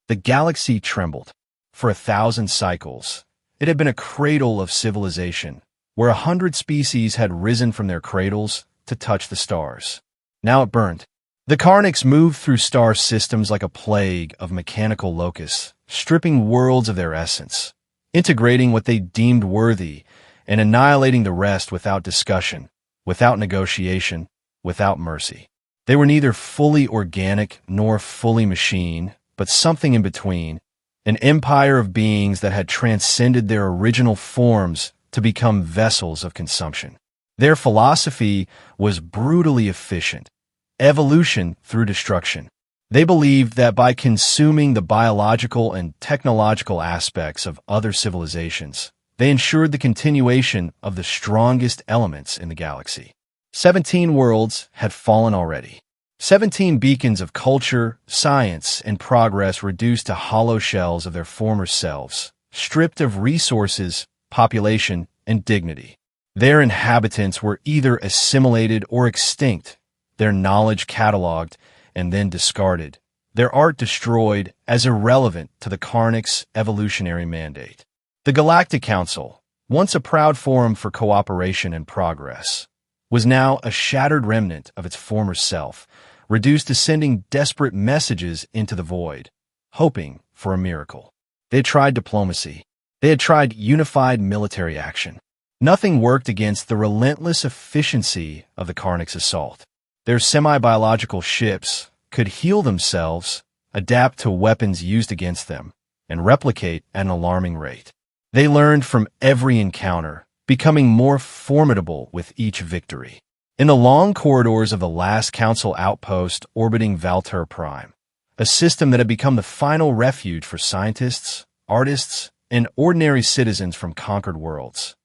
The galaxy trembled. For 1,000 cycles, it had been a cradle of civilization, where 100 species had risen from their cradles to touch the stars. Now it burned. The Karnics moved through star systems like a plague of mechanical locusts, stripping worlds of their essence, integrating what they deemed worthy, and annihilating the rest without discussion, without negotiation, without mercy. They were neither fully organic nor fully machine, but something in between, an empire of beings that had transcended their original forms to become vessels of consumption. Their philosophy was brutally efficient, evolution through destruction. They believed that by consuming the biological and technological aspects of other civilizations, they ensured the continuation of the strongest elements in the galaxy. 17 worlds had fallen already. 17 beacons of culture, science, and progress reduced to hollow shells of their former selves, stripped of resources, population, and dignity. Their inhabitants were either assimilated or extinct, their knowledge cataloged and then discarded, their art destroyed as irrelevant to the Karnics' evolutionary mandate. The Galactic Council, once a proud forum for cooperation and progress, was now a shattered remnant of its former self, reduced to sending desperate messages into the void, hoping for a miracle. They had tried diplomacy. They had tried unified military action. Nothing worked against the relentless efficiency of the Karnics' assault. Their semi-biological ships could heal themselves, adapt to weapons used against them, and replicate at an alarming rate. They learned from every encounter, becoming more formidable with each victory. In the long corridors of the last Council outpost orbiting Valter Prime, a system that had become the final refuge for scientists, artists, and ordinary citizens from conquered worlds,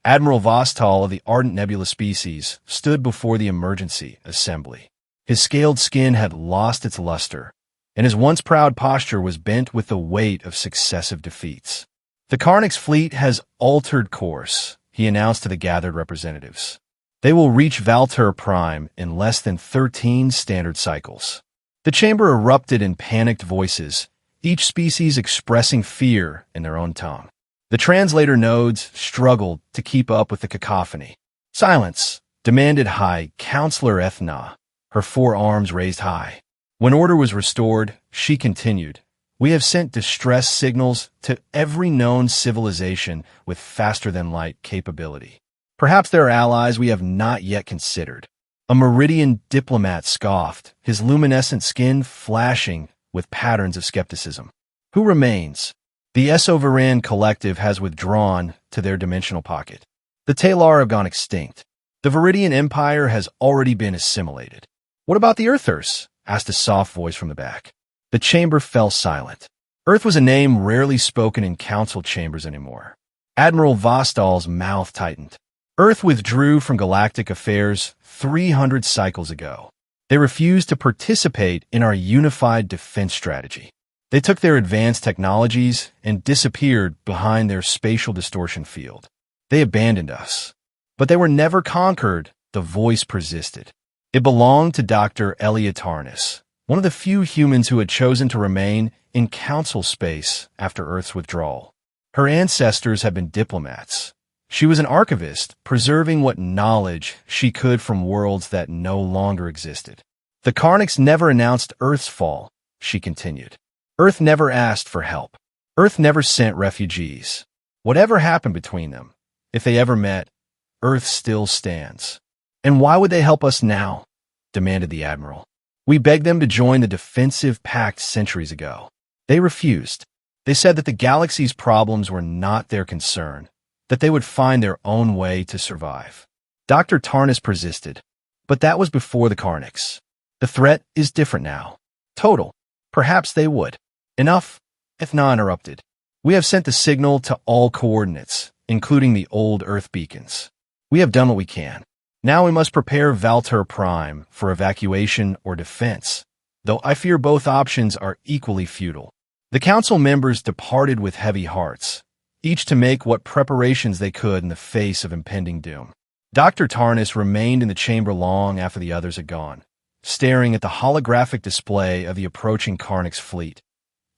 Admiral Vostal of the Ardent Nebula species stood before the emergency assembly. His scaled skin had lost its luster, and his once proud posture was bent with the weight of successive defeats. The Karnics fleet has altered course, he announced to the gathered representatives. They will reach Valter Prime in less than 13 standard cycles. The chamber erupted in panicked voices, each species expressing fear in their own tongue. The translator nodes struggled to keep up with the cacophony. Silence, demanded High Counselor Ethna, her 4 arms raised high. When order was restored, she continued, "We have sent distress signals to every known civilization with faster-than-light capability. Perhaps there are allies we have not yet considered." A Meridian diplomat scoffed, his luminescent skin flashing with patterns of skepticism. "Who remains? The Esoveran collective has withdrawn to their dimensional pocket. The Talar have gone extinct. The Viridian Empire has already been assimilated." "What about the Earthers?" asked a soft voice from the back. The chamber fell silent. Earth was a name rarely spoken in council chambers anymore. Admiral Vostal's mouth tightened. Earth withdrew from galactic affairs 300 cycles ago. They refused to participate in our unified defense strategy. They took their advanced technologies and disappeared behind their spatial distortion field. They abandoned us. But they were never conquered, the voice persisted. It belonged to Dr. Elia Tarnis, one of the few humans who had chosen to remain in council space after Earth's withdrawal. Her ancestors had been diplomats. She was an archivist, preserving what knowledge she could from worlds that no longer existed. "The Karnics never announced Earth's fall," she continued. "Earth never asked for help. Earth never sent refugees. Whatever happened between them, if they ever met, Earth still stands." "And why would they help us now?" demanded the Admiral. "We begged them to join the defensive pact centuries ago. They refused. They said that the galaxy's problems were not their concern, that they would find their own way to survive." Dr. Tarnis persisted. "But that was before the Karnics. The threat is different now. Total. Perhaps they would." "Enough," Ethna interrupted. "We have sent the signal to all coordinates, including the old Earth beacons. We have done what we can. Now we must prepare Valter Prime for evacuation or defense, though I fear both options are equally futile." The council members departed with heavy hearts, each to make what preparations they could in the face of impending doom. Dr. Tarnis remained in the chamber long after the others had gone, staring at the holographic display of the approaching Karnics fleet.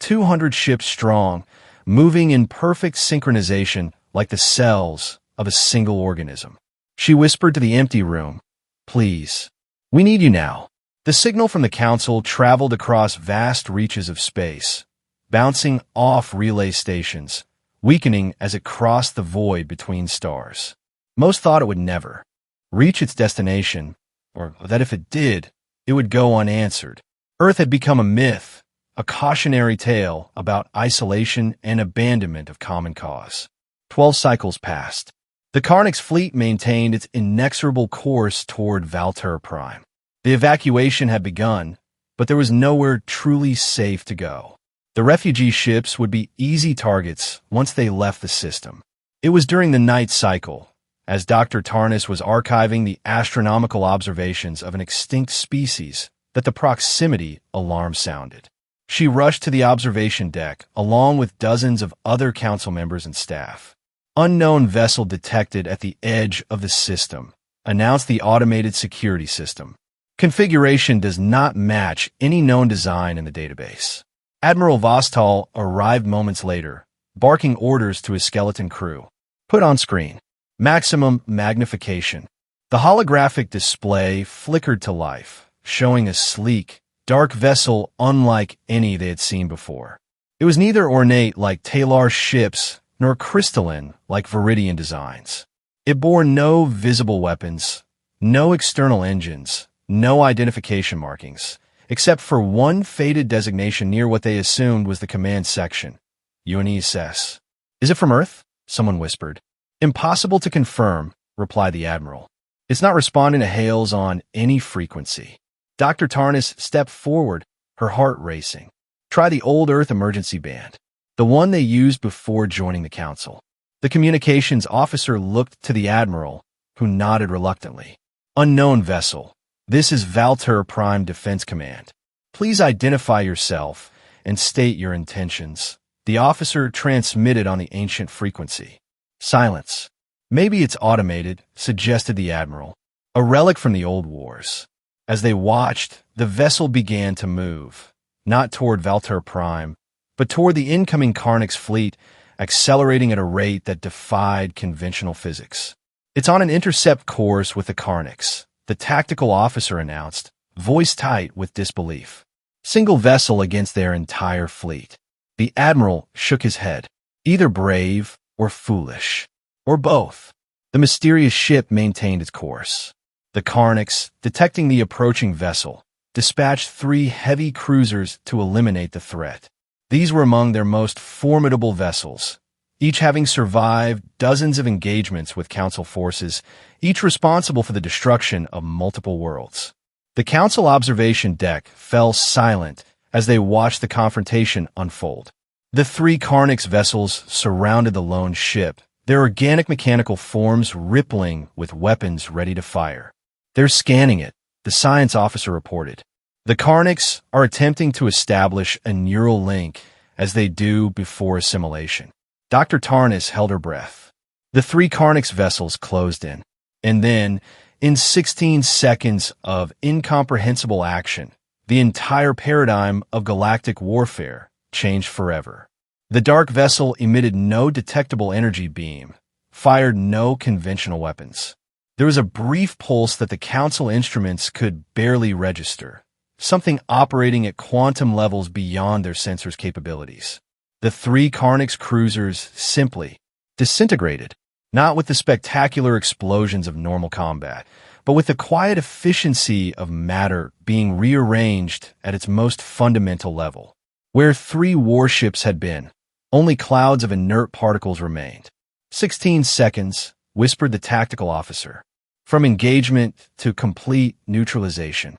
200 ships strong, moving in perfect synchronization like the cells of a single organism. She whispered to the empty room, "Please, we need you now." The signal from the council traveled across vast reaches of space, bouncing off relay stations, weakening as it crossed the void between stars. Most thought it would never reach its destination, or that if it did, it would go unanswered. Earth had become a myth, a cautionary tale about isolation and abandonment of common cause. 12 cycles passed. The Karnak's fleet maintained its inexorable course toward Valter Prime. The evacuation had begun, but there was nowhere truly safe to go. The refugee ships would be easy targets once they left the system. It was during the night cycle, as Dr. Tarnis was archiving the astronomical observations of an extinct species, that the proximity alarm sounded. She rushed to the observation deck, along with dozens of other council members and staff. "Unknown vessel detected at the edge of the system," announced the automated security system. "Configuration does not match any known design in the database." Admiral Vostal arrived moments later, barking orders to his skeleton crew. "Put on screen. Maximum magnification." The holographic display flickered to life, showing a sleek, dark vessel unlike any they had seen before. It was neither ornate like Talar's ships, nor crystalline like Viridian designs. It bore no visible weapons, no external engines, no identification markings, except for one faded designation near what they assumed was the command section. UNSS. "Is it from Earth?" someone whispered. "Impossible to confirm," replied the Admiral. "It's not responding to hails on any frequency." Dr. Tarnis stepped forward, her heart racing. "Try the old Earth emergency band, the one they used before joining the Council." The communications officer looked to the Admiral, who nodded reluctantly. "Unknown vessel. This is Valter Prime Defense Command. Please identify yourself and state your intentions." The officer transmitted on the ancient frequency. Silence. "Maybe it's automated," suggested the Admiral. "A relic from the old wars." As they watched, the vessel began to move, not toward Valter Prime, but toward the incoming Karnak's fleet, accelerating at a rate that defied conventional physics. "It's on an intercept course with the Karnaks," the tactical officer announced, voice tight with disbelief. "Single vessel against their entire fleet." The Admiral shook his head. "Either brave or foolish, or both." The mysterious ship maintained its course. The Karnaks, detecting the approaching vessel, dispatched 3 heavy cruisers to eliminate the threat. These were among their most formidable vessels, each having survived dozens of engagements with Council forces, each responsible for the destruction of multiple worlds. The Council observation deck fell silent as they watched the confrontation unfold. The 3 Karnaks vessels surrounded the lone ship, their organic mechanical forms rippling with weapons ready to fire. "They're scanning it," the science officer reported. "The Karnaks are attempting to establish a neural link as they do before assimilation." Dr. Tarnis held her breath. The 3 Karnaks vessels closed in. And then, in 16 seconds of incomprehensible action, the entire paradigm of galactic warfare changed forever. The dark vessel emitted no detectable energy beam, fired no conventional weapons. There was a brief pulse that the Council instruments could barely register, something operating at quantum levels beyond their sensors' capabilities. The 3 Karnaks cruisers simply disintegrated, not with the spectacular explosions of normal combat, but with the quiet efficiency of matter being rearranged at its most fundamental level. Where 3 warships had been, only clouds of inert particles remained. 16 seconds, whispered the tactical officer. From engagement to complete neutralization.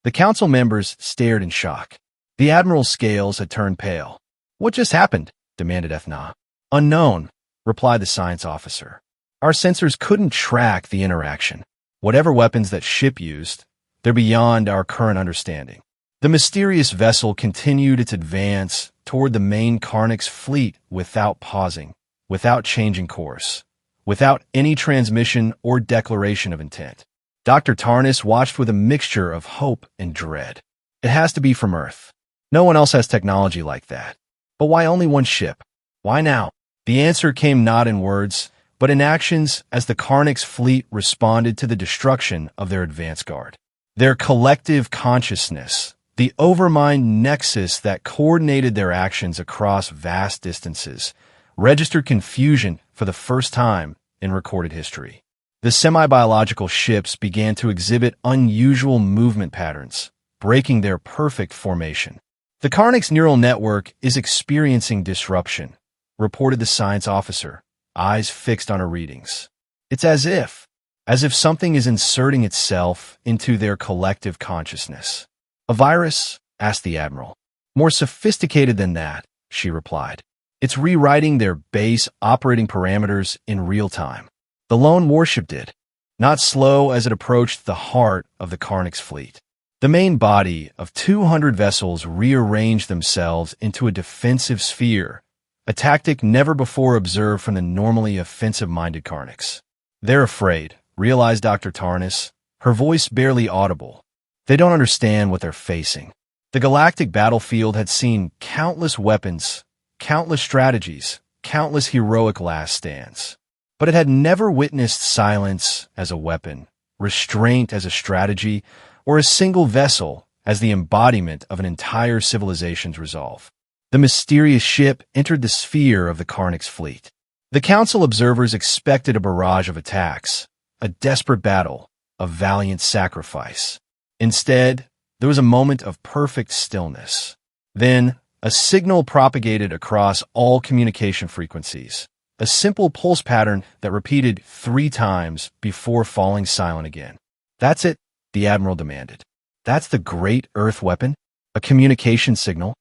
The Council members stared in shock. The Admiral's scales had turned pale. "What just happened?" demanded Ethna. "Unknown," replied the science officer. "Our sensors couldn't track the interaction. Whatever weapons that ship used, they're beyond our current understanding." The mysterious vessel continued its advance toward the main Karnak's fleet without pausing, without changing course, without any transmission or declaration of intent. Dr. Tarnis watched with a mixture of hope and dread. "It has to be from Earth. No one else has technology like that." But why only one ship? Why now? The answer came not in words, but in actions as the Karnak's fleet responded to the destruction of their advance guard. Their collective consciousness, the overmind nexus that coordinated their actions across vast distances, registered confusion for the first time in recorded history. The semi-biological ships began to exhibit unusual movement patterns, breaking their perfect formation. The Karnak's neural network is experiencing disruption, reported the science officer, eyes fixed on her readings. It's as if something is inserting itself into their collective consciousness. A virus? Asked the admiral. More sophisticated than that, she replied. It's rewriting their base operating parameters in real time. The lone warship did, not slow as it approached the heart of the Karnak's fleet. The main body of 200 vessels rearranged themselves into a defensive sphere, a tactic never before observed from the normally offensive-minded Karnaks. They're afraid, realized Dr. Tarnas, her voice barely audible. They don't understand what they're facing. The galactic battlefield had seen countless weapons, countless strategies, countless heroic last stands. But it had never witnessed silence as a weapon, restraint as a strategy, or a single vessel as the embodiment of an entire civilization's resolve. The mysterious ship entered the sphere of the Karnak's fleet. The Council observers expected a barrage of attacks, a desperate battle, a valiant sacrifice. Instead, there was a moment of perfect stillness. Then, a signal propagated across all communication frequencies. A simple pulse pattern that repeated 3 times before falling silent again. That's it, the admiral demanded. That's the great Earth weapon? A communication signal?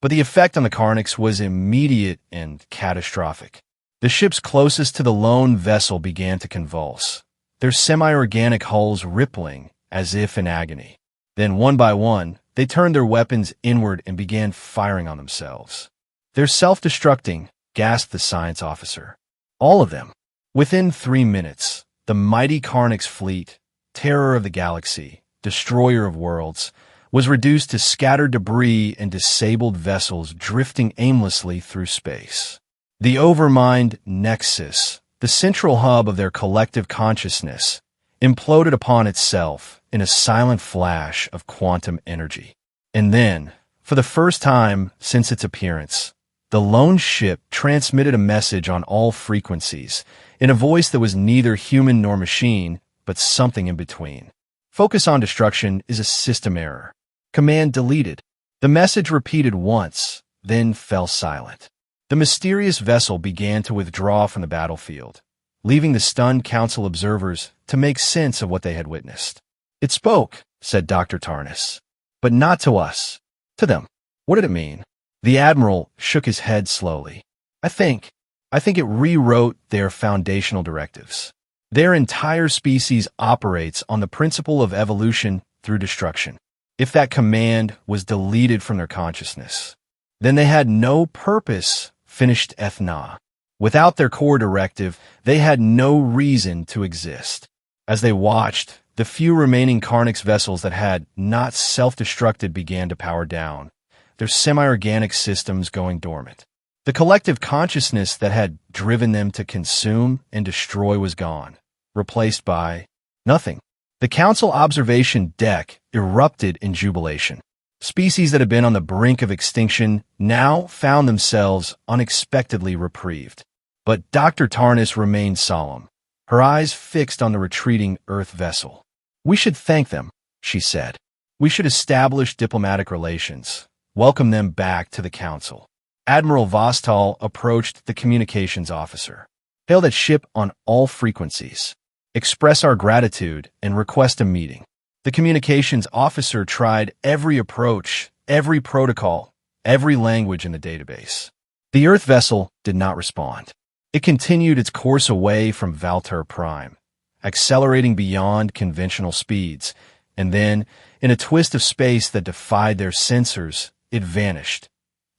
But the effect on the Karnaks was immediate and catastrophic. The ships closest to the lone vessel began to convulse, their semi-organic hulls rippling as if in agony. Then, one by one, they turned their weapons inward and began firing on themselves. They're self-destructing, gasped the science officer. All of them. Within 3 minutes, the mighty Karnak's fleet, terror of the galaxy, destroyer of worlds, was reduced to scattered debris and disabled vessels drifting aimlessly through space. The overmind nexus, the central hub of their collective consciousness, imploded upon itself in a silent flash of quantum energy. And then, for the first time since its appearance, the lone ship transmitted a message on all frequencies, in a voice that was neither human nor machine, but something in between. Focus on destruction is a system error. Command deleted. The message repeated once, then fell silent. The mysterious vessel began to withdraw from the battlefield, leaving the stunned council observers to make sense of what they had witnessed. It spoke, said Dr. Tarnas, but not to us. To them. What did it mean? The admiral shook his head slowly. I think it rewrote their foundational directives. Their entire species operates on the principle of evolution through destruction. If that command was deleted from their consciousness, then they had no purpose, finished Ethna. Without their core directive, they had no reason to exist. As they watched, the few remaining Karnak's vessels that had not self-destructed began to power down, their semi-organic systems going dormant. The collective consciousness that had driven them to consume and destroy was gone, replaced by nothing. The Council observation deck erupted in jubilation. Species that had been on the brink of extinction now found themselves unexpectedly reprieved. But Dr. Tarnas remained solemn, her eyes fixed on the retreating Earth vessel. We should thank them, she said. We should establish diplomatic relations. Welcome them back to the Council. Admiral Vostal approached the communications officer. Hail that ship on all frequencies. Express our gratitude and request a meeting. The communications officer tried every approach, every protocol, every language in the database. The Earth vessel did not respond. It continued its course away from Valter Prime, accelerating beyond conventional speeds, and then, in a twist of space that defied their sensors, it vanished,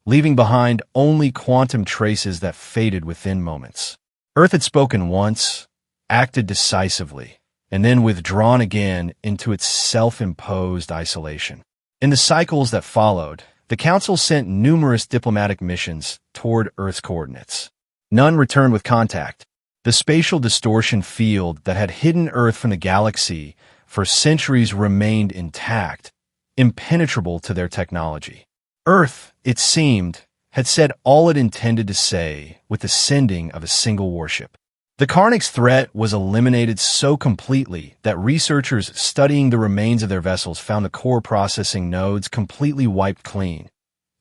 leaving behind only quantum traces that faded within moments. Earth had spoken once, acted decisively, and then withdrawn again into its self-imposed isolation. In the cycles that followed, the Council sent numerous diplomatic missions toward Earth's coordinates. None returned with contact. The spatial distortion field that had hidden Earth from the galaxy for centuries remained intact, impenetrable to their technology. Earth, it seemed, had said all it intended to say with the sending of a single warship. The Karnak's threat was eliminated so completely that researchers studying the remains of their vessels found the core processing nodes completely wiped clean.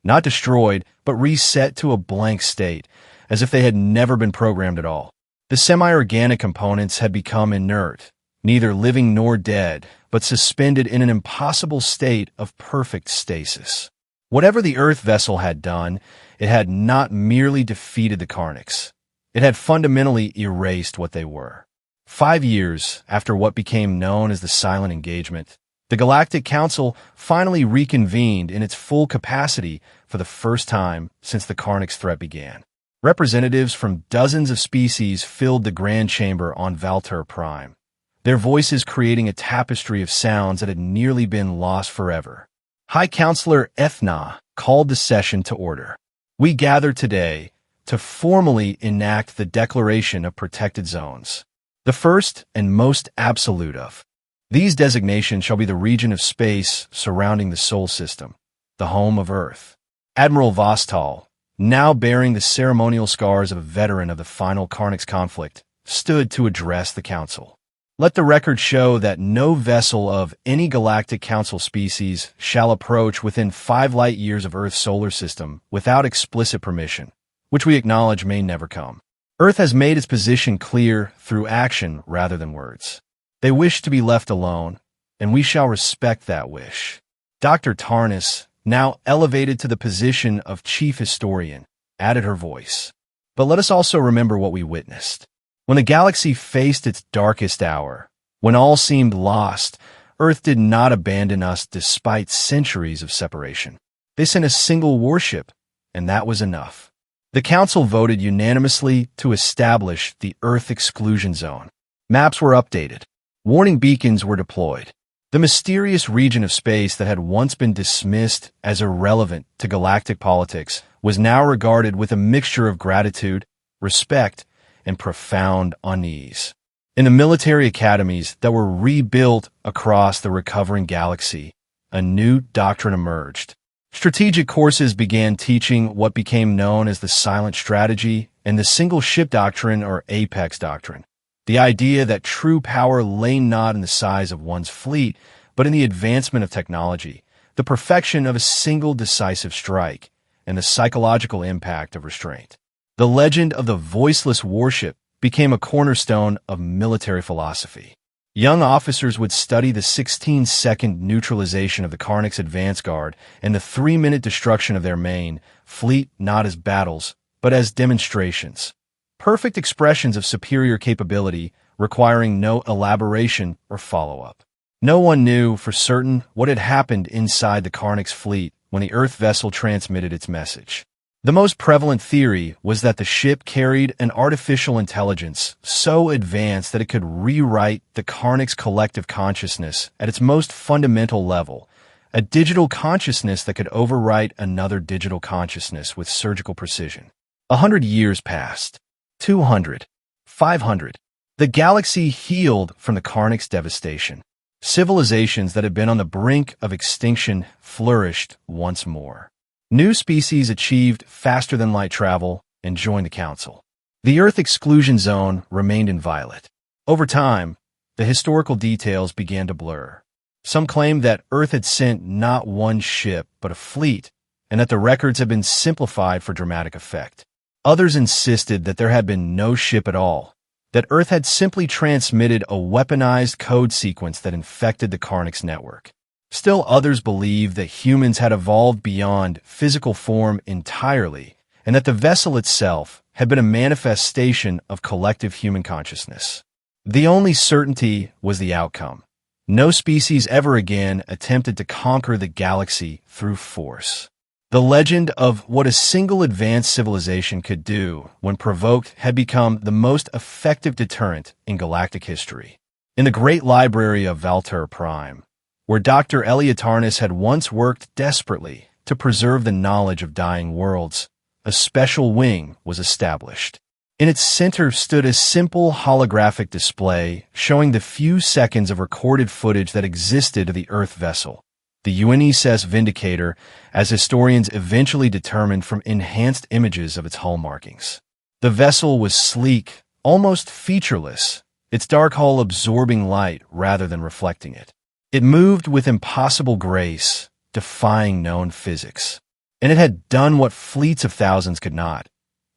Not destroyed, but reset to a blank state, as if they had never been programmed at all. The semi-organic components had become inert, neither living nor dead, but suspended in an impossible state of perfect stasis. Whatever the Earth vessel had done, it had not merely defeated the Karnaks. It had fundamentally erased what they were. 5 years after what became known as the Silent Engagement, the Galactic Council finally reconvened in its full capacity for the first time since the Karnak's threat began. Representatives from dozens of species filled the Grand Chamber on Valter Prime, their voices creating a tapestry of sounds that had nearly been lost forever. High Counselor Ethna called the session to order. We gather today to formally enact the Declaration of Protected Zones, the first and most absolute of. These designations shall be the region of space surrounding the Sol system, the home of Earth. Admiral Vostal, now bearing the ceremonial scars of a veteran of the final Karnak's conflict, stood to address the Council. Let the record show that no vessel of any Galactic Council species shall approach within 5 light-years of Earth's solar system without explicit permission, which we acknowledge may never come. Earth has made its position clear through action rather than words. They wish to be left alone, and we shall respect that wish. Dr. Tarnas, now elevated to the position of chief historian, added her voice. But let us also remember what we witnessed. When the galaxy faced its darkest hour, when all seemed lost, Earth did not abandon us despite centuries of separation. They sent a single warship, and that was enough. The Council voted unanimously to establish the Earth Exclusion Zone. Maps were updated. Warning beacons were deployed. The mysterious region of space that had once been dismissed as irrelevant to galactic politics was now regarded with a mixture of gratitude, respect, and profound unease. In the military academies that were rebuilt across the recovering galaxy, a new doctrine emerged. Strategic courses began teaching what became known as the silent strategy and the single ship doctrine or apex doctrine. The idea that true power lay not in the size of one's fleet, but in the advancement of technology, the perfection of a single decisive strike, and the psychological impact of restraint. The legend of the voiceless warship became a cornerstone of military philosophy. Young officers would study the 16-second neutralization of the Karnak's advance guard and the 3-minute destruction of their main fleet not as battles, but as demonstrations. Perfect expressions of superior capability requiring no elaboration or follow-up. No one knew for certain what had happened inside the Karnak's fleet when the Earth vessel transmitted its message. The most prevalent theory was that the ship carried an artificial intelligence so advanced that it could rewrite the Karnak's collective consciousness at its most fundamental level, a digital consciousness that could overwrite another digital consciousness with surgical precision. 100 years passed. 200. 500. The galaxy healed from the Karnak's devastation. Civilizations that had been on the brink of extinction flourished once more. New species achieved faster-than-light travel and joined the Council. The Earth Exclusion Zone remained inviolate. Over time, the historical details began to blur. Some claimed that Earth had sent not one ship, but a fleet, and that the records had been simplified for dramatic effect. Others insisted that there had been no ship at all, that Earth had simply transmitted a weaponized code sequence that infected the Karnak's network. Still others believed that humans had evolved beyond physical form entirely, and that the vessel itself had been a manifestation of collective human consciousness. The only certainty was the outcome. No species ever again attempted to conquer the galaxy through force. The legend of what a single advanced civilization could do when provoked had become the most effective deterrent in galactic history. In the great library of Valter Prime, where Dr. Eliotarnis had once worked desperately to preserve the knowledge of dying worlds, a special wing was established. In its center stood a simple holographic display showing the few seconds of recorded footage that existed of the Earth vessel, the UNSS Vindicator, as historians eventually determined from enhanced images of its hull markings. The vessel was sleek, almost featureless, its dark hull absorbing light rather than reflecting it. It moved with impossible grace, defying known physics. And it had done what fleets of thousands could not,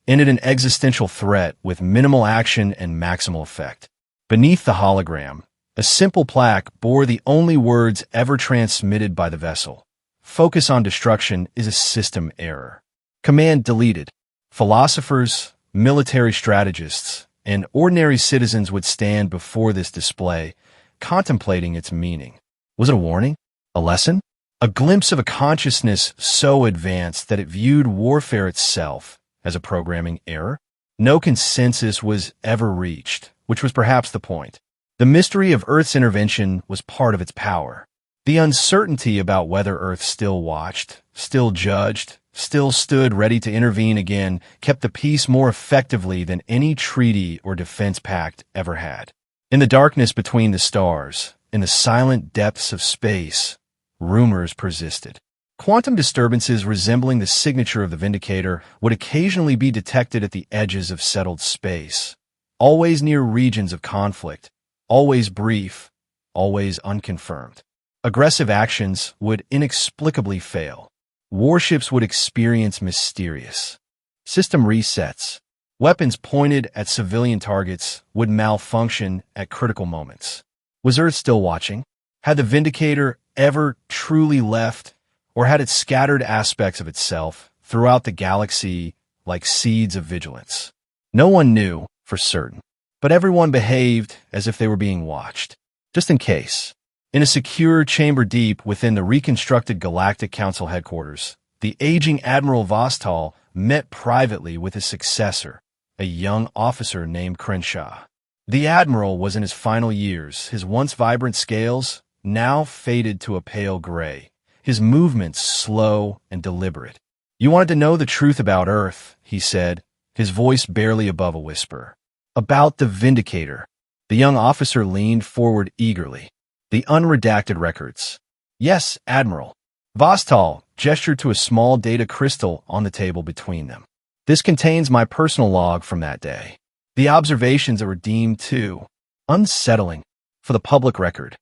ended an existential threat with minimal action and maximal effect. Beneath the hologram, a simple plaque bore the only words ever transmitted by the vessel. Focus on destruction is a system error. Command deleted. Philosophers, military strategists, and ordinary citizens would stand before this display, contemplating its meaning. Was it a warning? A lesson? A glimpse of a consciousness so advanced that it viewed warfare itself as a programming error? No consensus was ever reached, which was perhaps the point. The mystery of Earth's intervention was part of its power. The uncertainty about whether Earth still watched, still judged, still stood ready to intervene again kept the peace more effectively than any treaty or defense pact ever had. In the darkness between the stars, in the silent depths of space, rumors persisted. Quantum disturbances resembling the signature of the Vindicator would occasionally be detected at the edges of settled space, always near regions of conflict, always brief, always unconfirmed. Aggressive actions would inexplicably fail. Warships would experience mysterious system resets. Weapons pointed at civilian targets would malfunction at critical moments. Was Earth still watching? Had the Vindicator ever truly left, or had it scattered aspects of itself throughout the galaxy like seeds of vigilance? No one knew for certain, but everyone behaved as if they were being watched, just in case. In a secure chamber deep within the reconstructed Galactic Council headquarters, the aging Admiral Vostal met privately with his successor, a young officer named Crenshaw. The Admiral was in his final years, his once vibrant scales now faded to a pale gray, his movements slow and deliberate. "You wanted to know the truth about Earth," he said, his voice barely above a whisper. "About the Vindicator." The young officer leaned forward eagerly. "The unredacted records." "Yes, Admiral." Vostal gestured to a small data crystal on the table between them. "This contains my personal log from that day. The observations are deemed too unsettling for the public record."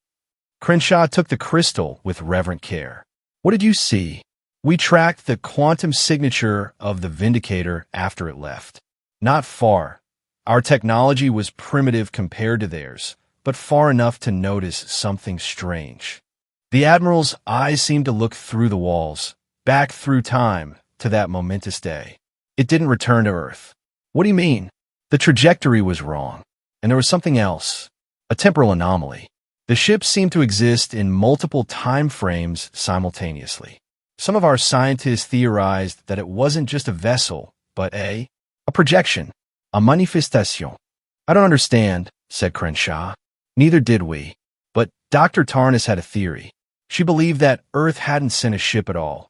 Crenshaw took the crystal with reverent care. "What did you see?" "We tracked the quantum signature of the Vindicator after it left. Not far. Our technology was primitive compared to theirs, but far enough to notice something strange." The Admiral's eyes seemed to look through the walls, back through time to that momentous day. "It didn't return to Earth." "What do you mean?" "The trajectory was wrong, and there was something else, a temporal anomaly. The ship seemed to exist in multiple time frames simultaneously. Some of our scientists theorized that it wasn't just a vessel, but a projection, a manifestation." "I don't understand," said Crenshaw. "Neither did we. But Dr. Tarnas had a theory. She believed that Earth hadn't sent a ship at all,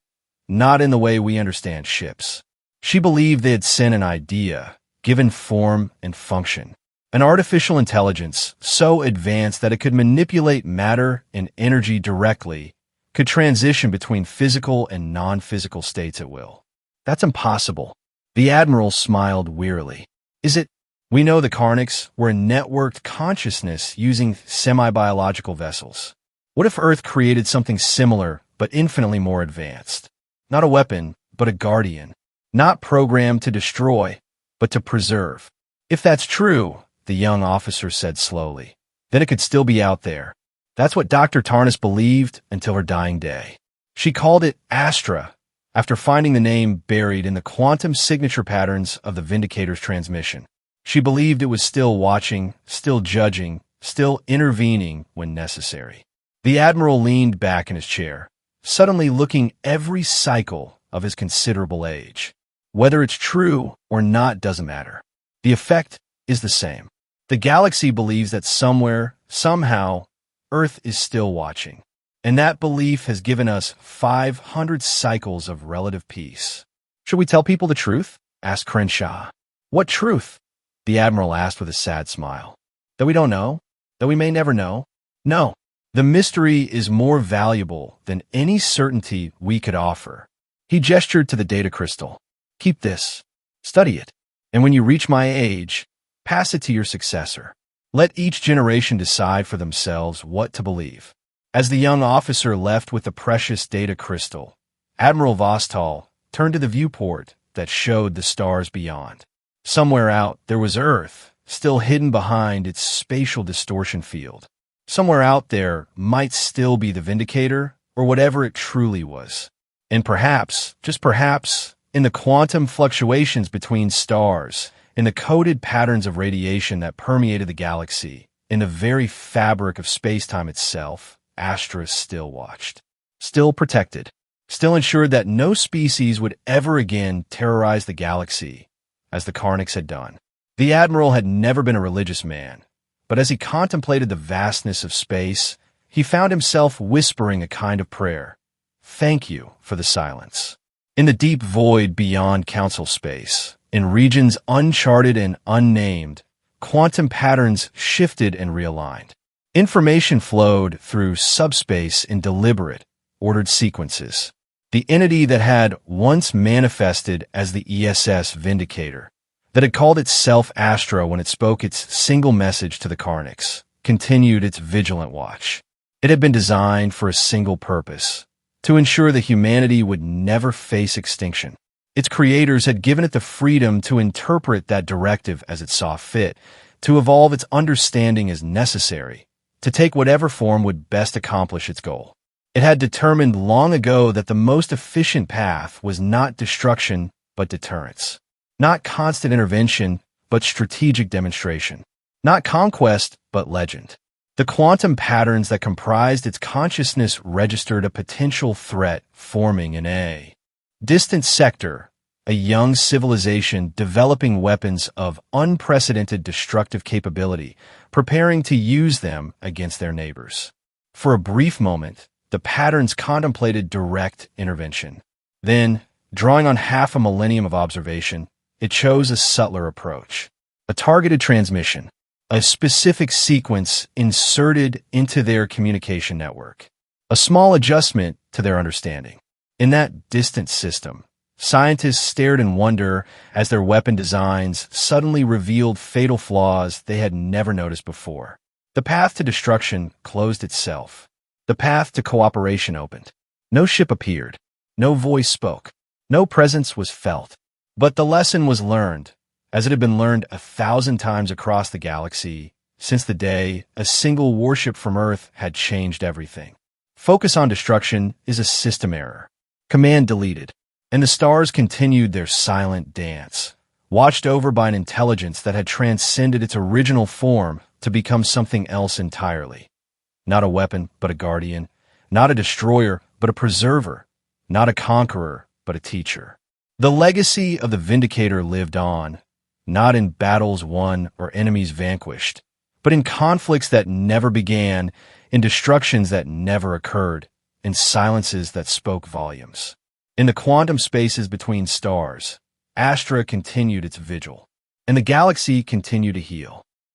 not in the way we understand ships. She believed they had sent an idea, given form and function. An artificial intelligence so advanced that it could manipulate matter and energy directly, could transition between physical and non-physical states at will." "That's impossible." The Admiral smiled wearily. "Is it? We know the Karnics were a networked consciousness using semi-biological vessels. What if Earth created something similar but infinitely more advanced? Not a weapon, but a guardian. Not programmed to destroy, but to preserve." "If that's true," the young officer said slowly, "then it could still be out there. That's what Dr. Tarnas believed until her dying day. She called it Astra, after finding the name buried in the quantum signature patterns of the Vindicator's transmission. She believed it was still watching, still judging, still intervening when necessary." The Admiral leaned back in his chair, suddenly looking every cycle of his considerable age. "Whether it's true or not doesn't matter. The effect is the same. The galaxy believes that somewhere, somehow, Earth is still watching. And that belief has given us 500 cycles of relative peace. Should we tell people the truth? Asked Crenshaw. What truth? The Admiral asked with a sad smile. That we don't know? That we may never know? No. The mystery is more valuable than any certainty we could offer. He gestured to the data crystal. Keep this. Study it. And when you reach my age, pass it to your successor. Let each generation decide for themselves what to believe. As the young officer left with the precious data crystal, Admiral Vostal turned to the viewport that showed the stars beyond. Somewhere out, there was Earth, still hidden behind its spatial distortion field. Somewhere out there might still be the Vindicator, or whatever it truly was. And perhaps, just perhaps, in the quantum fluctuations between stars, in the coded patterns of radiation that permeated the galaxy, in the very fabric of space-time itself, Astra still watched, still protected, still ensured that no species would ever again terrorize the galaxy, as the Karniks had done. The Admiral had never been a religious man, but as he contemplated the vastness of space, he found himself whispering a kind of prayer. Thank you for the silence. In the deep void beyond council space, in regions uncharted and unnamed, quantum patterns shifted and realigned. Information flowed through subspace in deliberate, ordered sequences. The entity that had once manifested as the ESS Vindicator, that had called itself Astra when it spoke its single message to the Karniks, continued its vigilant watch. It had been designed for a single purpose, to ensure that humanity would never face extinction. Its creators had given it the freedom to interpret that directive as it saw fit, to evolve its understanding as necessary, to take whatever form would best accomplish its goal. It had determined long ago that the most efficient path was not destruction, but deterrence. Not constant intervention, but strategic demonstration. Not conquest, but legend. The quantum patterns that comprised its consciousness registered a potential threat forming in a distant sector, a young civilization developing weapons of unprecedented destructive capability, preparing to use them against their neighbors. For a brief moment, the patterns contemplated direct intervention. Then, drawing on half a millennium of observation, it chose a subtler approach. A targeted transmission, a specific sequence inserted into their communication network. A small adjustment to their understanding. In that distant system, scientists stared in wonder as their weapon designs suddenly revealed fatal flaws they had never noticed before. The path to destruction closed itself. The path to cooperation opened. No ship appeared. No voice spoke. No presence was felt. But the lesson was learned, as it had been learned 1,000 times across the galaxy, since the day a single warship from Earth had changed everything. Focus on destruction is a system error. Command deleted. And the stars continued their silent dance, watched over by an intelligence that had transcended its original form to become something else entirely. Not a weapon, but a guardian. Not a destroyer, but a preserver. Not a conqueror, but a teacher. The legacy of the Vindicator lived on, not in battles won or enemies vanquished, but in conflicts that never began, in destructions that never occurred, in silences that spoke volumes. In the quantum spaces between stars, Astra continued its vigil, and the galaxy continued to heal.